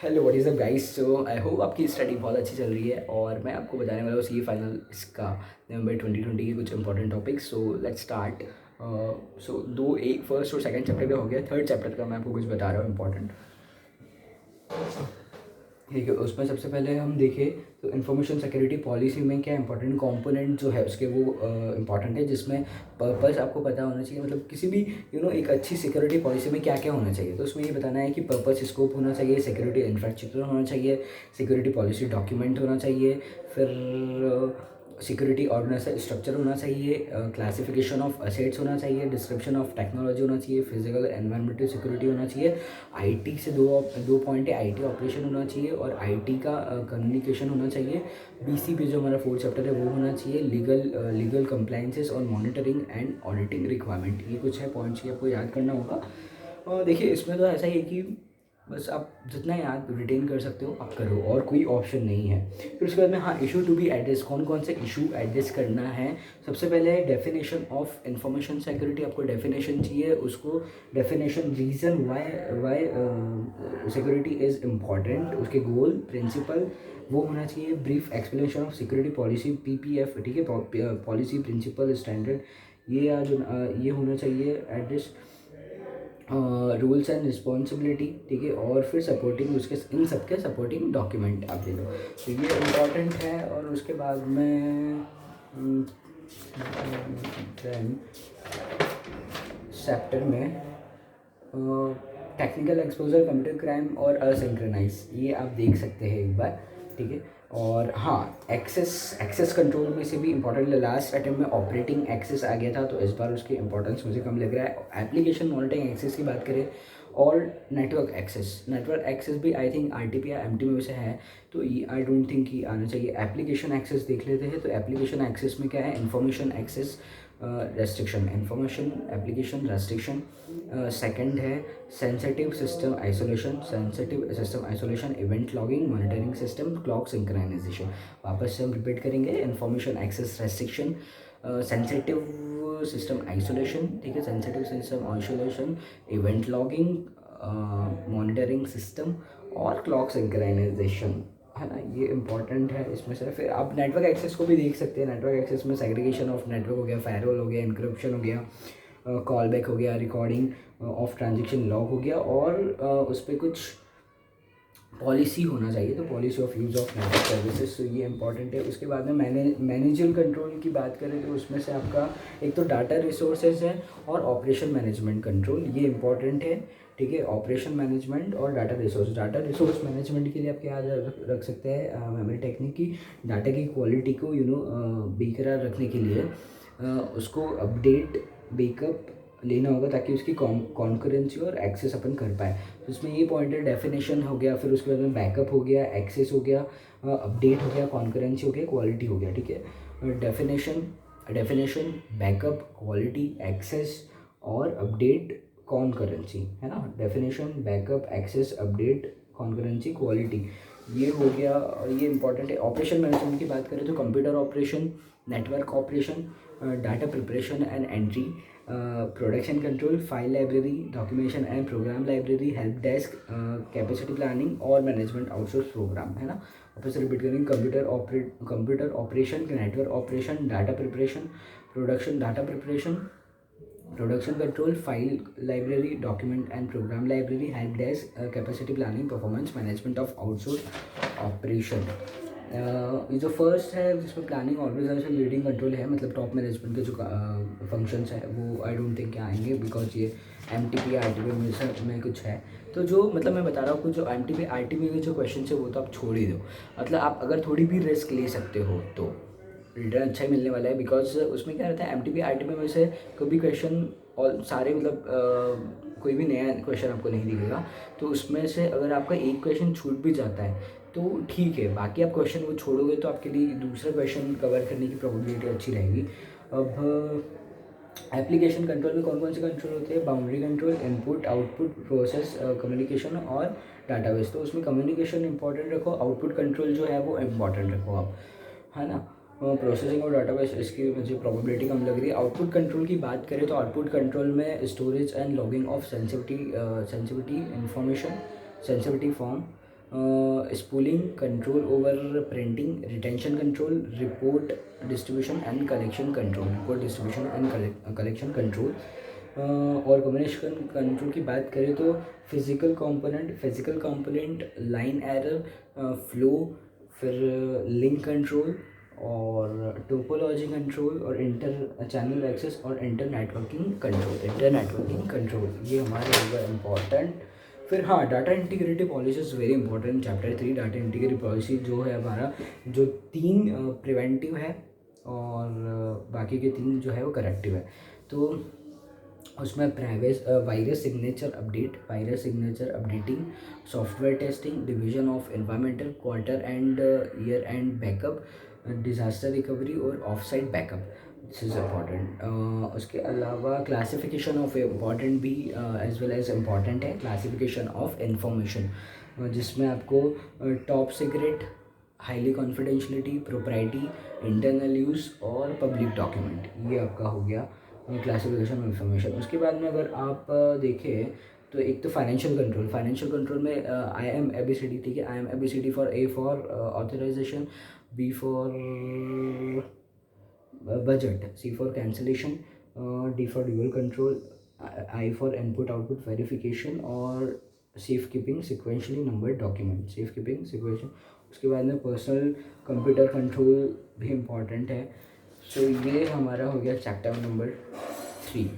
Hello what is up guys. So I hope आपकी study बहुत अच्छी चल रही है और मैं आपको बताने वाला हूँ सी फाइनल इसका नवंबर 2020 के कुछ important topics. So let's start. So दो एक फर्स्ट और सेकंड चैप्टर का हो गया, थर्ड चैप्टर का मैं आपको कुछ बता रहा हूँ इंपॉर्टेंट। ठीक है, उसमें सबसे पहले हम देखें तो इंफॉर्मेशन सिक्योरिटी पॉलिसी में क्या इंपॉर्टेंट कंपोनेंट जो है उसके वो इंपॉर्टेंट है, जिसमें पर्पस आपको पता होना चाहिए। मतलब किसी भी एक अच्छी सिक्योरिटी पॉलिसी में क्या क्या होना चाहिए, तो उसमें ये बताना है कि पर्पस स्कोप होना चाहिए, सिक्योरिटी इंफ्रास्ट्रक्चर होना चाहिए, सिक्योरिटी पॉलिसी डॉक्यूमेंट होना चाहिए, फिर सिक्योरिटी ऑर्गेनाइजेशन स्ट्रक्चर होना चाहिए, क्लासिफिकेशन ऑफ असेट्स होना चाहिए, डिस्क्रिप्शन ऑफ टेक्नोलॉजी होना चाहिए, फिजिकल एनवायरमेंटल सिक्योरिटी होना चाहिए। आईटी से दो पॉइंट है, आईटी ऑपरेशन होना चाहिए और आईटी का कम्युनिकेशन होना चाहिए। बीसीपी जो हमारा फोर्थ चैप्टर है वो होना चाहिए, लीगल कंप्लाइंसेस और मॉनिटरिंग एंड ऑडिटिंग रिक्वायरमेंट। ये कुछ है पॉइंट्स, ये आपको याद करना होगा। और देखिए इसमें तो ऐसा ही है कि बस आप जितना याद रिटेन कर सकते हो आप करो, और कोई ऑप्शन नहीं है। फिर उसके बाद में हाँ, इशू टू बी एड्रेस, कौन कौन से इशू एड्रेस करना है। सबसे पहले है डेफिनेशन ऑफ इंफॉर्मेशन सिक्योरिटी, आपको डेफिनेशन चाहिए, उसको definition reason why security is important, उसके गोल प्रिंसिपल वो होना चाहिए, brief explanation of security policy PPF, ठीक है, पॉलिसी प्रिंसिपल स्टैंडर्ड, ये होना चाहिए एड्रेस। रूल्स एंड रिस्पॉन्सिबिलिटी, ठीक है, और फिर सपोर्टिंग उसके इन सब के सपोर्टिंग डॉक्यूमेंट आप दे दो, तो ये इम्पॉर्टेंट है। और उसके बाद में देन चैप्टर में टेक्निकल एक्सपोजर, कंप्यूटर क्राइम और असिंक्रोनाइज, ये आप देख सकते हैं एक बार, ठीक है। और हाँ, एक्सेस कंट्रोल में से भी इंपॉर्टेंट, लास्ट अटेम्प्ट में ऑपरेटिंग एक्सेस आ गया था तो इस बार उसकी इंपॉर्टेंस मुझे कम लग रहा है। एप्लीकेशन मॉनिटरिंग एक्सेस की बात करें और नेटवर्क एक्सेस भी I think are T P या एम टी में वैसे है, तो ये आई डोंट थिंक कि आना चाहिए। एप्लीकेशन एक्सेस देख लेते हैं, तो एप्लीकेशन एक्सेस में क्या है, information access restriction, information application restriction. Second है sensitive system isolation, event logging, monitoring system, clock synchronisation. वापस से हम रिपीट करेंगे, information access restriction, sensitive system isolation, ठीक है, sensitive system isolation, event logging, monitoring system और क्लॉक सिंक्रोनाइजेशन, है ना, ये इंपॉर्टेंट है इसमें से। फिर आप नेटवर्क एक्सेस को भी देख सकते हैं। नेटवर्क एक्सेस में सेग्रीगेशन ऑफ नेटवर्क हो गया, फायरवॉल हो गया, इंक्रिप्शन हो गया, कॉल बैक हो गया, रिकॉर्डिंग ऑफ ट्रांजेक्शन लॉग हो गया, और उस पर कुछ पॉलिसी होना चाहिए, तो policy of use of network services, तो ये इंपॉर्टेंट है। उसके बाद में मैनेजर कंट्रोल की बात करें तो उसमें से आपका एक तो डाटा रिसोर्सेज है और ऑपरेशन मैनेजमेंट कंट्रोल, ये इंपॉर्टेंट है, ठीक है। ऑपरेशन मैनेजमेंट और डाटा रिसोर्स मैनेजमेंट के लिए आप क्या रख सकते हैं, मेमोरी टेक्निक की डाटा की क्वालिटी को बेकरार रखने के लिए उसको अपडेट बैकअप लेना होगा ताकि उसकी कॉन्करेंसी और एक्सेस अपन कर पाए। तो इसमें ये पॉइंट है, डेफिनेशन हो गया, फिर उसके बाद में बैकअप हो गया, एक्सेस हो गया, अपडेट हो गया, कॉन्करेंसी हो गया, क्वालिटी हो गया, ठीक है। डेफिनेशन बैकअप, क्वालिटी, एक्सेस और अपडेट, कॉन्करेंसी, है ना। Definition backup access update concurrency quality, ये हो गया और ये इंपॉर्टेंट है। ऑपरेशन मैनेजमेंट की बात करें तो computer operation, network operation, data preparation and entry, production control, file library, documentation and program library, help desk, capacity planning और मैनेजमेंट आउटसोर्स प्रोग्राम, है ना। वापस रिपीट करेंगे, computer operation, network operation, data preparation, production control, file library, document and program library, help desk, capacity planning, performance management of outsource operation. ये जो first है जिसमें planning organisation leading control है, मतलब टॉप मैनेजमेंट के जो functions है वो आई डोंट थिंक आएंगे, बिकॉज ये M T P R T P में कुछ है। तो जो मतलब मैं बता रहा हूँ कुछ जो M T P R T P के जो क्वेश्चन है वो तो आप छोड़ ही दो। मतलब आप अगर थोड़ी भी रिस्क ले सकते हो तो रिटर्न अच्छा ही मिलने वाला है, बिकॉज उसमें क्या रहता है, M T P R T P में से कभी क्वेश्चन और सारे मतलब कोई भी नया क्वेश्चन आपको नहीं दिखेगा, तो उसमें से अगर आपका एक क्वेश्चन छूट भी जाता है तो ठीक है, बाकी आप क्वेश्चन वो छोड़ोगे तो आपके लिए दूसरा क्वेश्चन कवर करने की प्रोबेबिलिटी अच्छी रहेगी। अब एप्लीकेशन कंट्रोल में कौन कौन से कंट्रोल होते हैं, boundary control, input output process, communication और डाटाबेस। तो उसमें कम्युनिकेशन इंपॉर्टेंट रखो, आउटपुट कंट्रोल जो है वो इम्पॉर्टेंट रखो आप, है ना। प्रोसेसिंग और डाटाबेस इसकी मुझे प्रोबेबिलिटी कम लग रही है। आउटपुट कंट्रोल की बात करें तो आउटपुट कंट्रोल में storage and logging off sensitivity information, sensitivity form, spooling, control over printing, retention control, report distribution and collection control, report distribution and collection control. और कम्युनिकेशन कंट्रोल की बात करें तो physical component, line error, flow, फिर link control और topology control और inter channel access और inter networking control ये हमारे होगा इम्पॉर्टेंट। फिर हाँ, data integrity policy is very important. Chapter 3 data integrity policy जो है हमारा, जो 3 प्रिवेंटिव है और बाकी के 3 जो है वो करेक्टिव है। तो उसमें virus signature updating, software testing, division of environmental, quarter end year end backup, disaster recovery और off site backup, this is important. उसके अलावा क्लासिफिकेशन ऑफ इम्पॉर्टेंट भी एज वेल एज इम्पॉर्टेंट है, क्लासिफिकेशन ऑफ इंफॉर्मेशन, जिसमें आपको top secret, highly confidentiality, propriety, internal use और public document, ये आपका हो गया क्लासिफिकेशन ऑफ इंफॉर्मेशन। उसके बाद में अगर आप देखें तो एक तो फाइनेंशियल कंट्रोल में IMABCD, ठीक है, IMABCD for A for authorisation, B for budget, C for cancellation, D for dual control, I for input output verification और safe keeping sequentially numbered document, safe keeping sequential. उसके बाद में personal computer control भी important है। So ये हमारा हो गया चैप्टर नंबर 3।